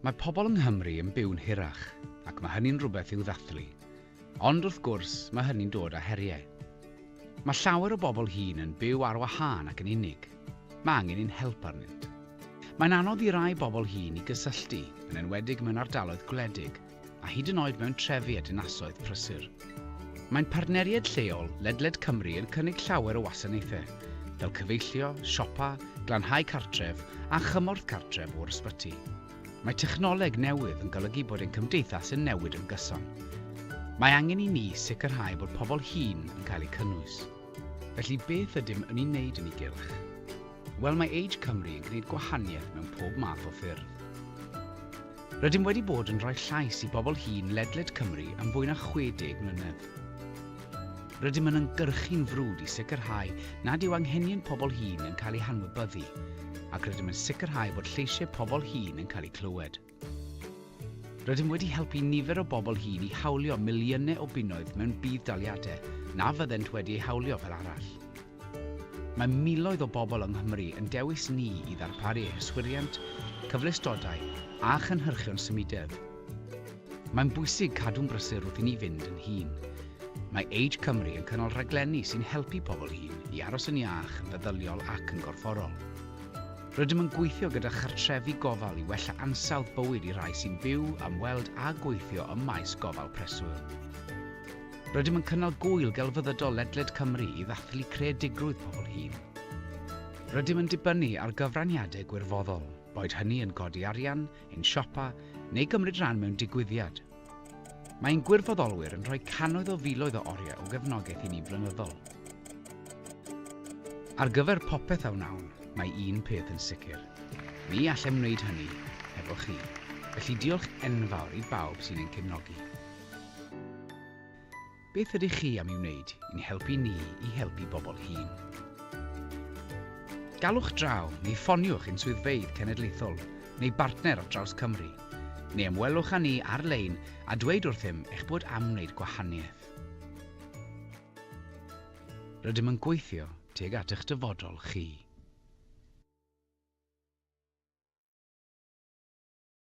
Mae pobl yng Nghymru yn byw'n hirach, ac mae hynny'n rhywbeth i'w ddathlu. Ond wrth gwrs, mae hynny'n dod â heriau. Mae llawer o bobl hŷn yn byw ar wahân ac yn unig. Mae angen ein help arnynt. Mae'n anodd i rai bobl hŷn i gysylltu, yn enwedig mewn ardaloedd gwledig, a hyd yn oed mewn trefi a dinasoedd prysur. Mae'n partneriaid lleol Ledled Cymru yn cynnig llawer o wasanaethau, fel cyfeillio, siopa, glanhau cartref a chymorth cartref o'r ysbyty. Mae technoleg newydd yn golygu bod ein cymdeithas yn newid yn gyson. Mae angen i ni sicrhau bod pobl hŷn yn cael eu cynnwys. Felly beth ydym yn ei wneud yn ei gylch? Wel, mae Age Cymru yn gwneud gwahaniaeth mewn pob math o ffyrdd. Rydym wedi bod yn rhoi llais i bobl hŷn Ledled Cymru am fwy na 60 mlynedd. Rydym yn ymgyrchu'n frwd i sicrhau nad yw anghenion pobl hŷn yn cael eu hanwybyddu, ac rydym yn sicrhau bod lleisiau pobl hŷn yn cael eu clywed. Rydym wedi helpu nifer o bobl hŷn i hawlio miliynau o bunnoedd mewn budd daliadau na fyddent wedi eu hawlio fel arall. Mae miloedd o bobl yng Nghymru yn dewis ni i ddarparu hyswiriant, cyflustodau a chynhyrchion symudedd. Mae'n bwysig cadw'n brysur wrth i ni fynd yn hŷn. Mae Age Cymru yn cynnal rhaglenni sy'n helpu pobl hŷn i aros yn iach, yn feddyliol ac yn gorfforol. Rydym yn gweithio gyda chartrefi gofal i wella ansawdd bywyd i rai sy'n byw, ymweld a gweithio ym maes gofal preswyl. Rydym yn cynnal gwyl gelfyddydol Ledled Cymru i ddathlu creadigrwydd pobl hŷn. Rydym yn dibynnu ar gyfraniadau gwirfoddol, boed hynny yn godi arian, ein siopa neu gymryd rhan mewn digwyddiad. Mae'n gwirfoddolwyr yn rhoi cannoedd o filoedd o oriau o gefnogaeth i ni flynyddol. Ar gyfer popeth a wnawn, mae un peth yn sicr. Ni allem wneud hynny efo chi. Felly diolch enfawr i bawb sy'n ein cefnogi. Beth ydych chi am ei wneud i'n helpu ni i helpu bobl hŷn? Galwch draw neu ffoniwch ein swyddfeydd cenedlaethol neu bartner ar draws Cymru, neu ymwelwch â ni ar-lein a dweud wrthym eich bod am wneud gwahaniaeth. Rydym yn gweithio tuag at eich dyfodol chi.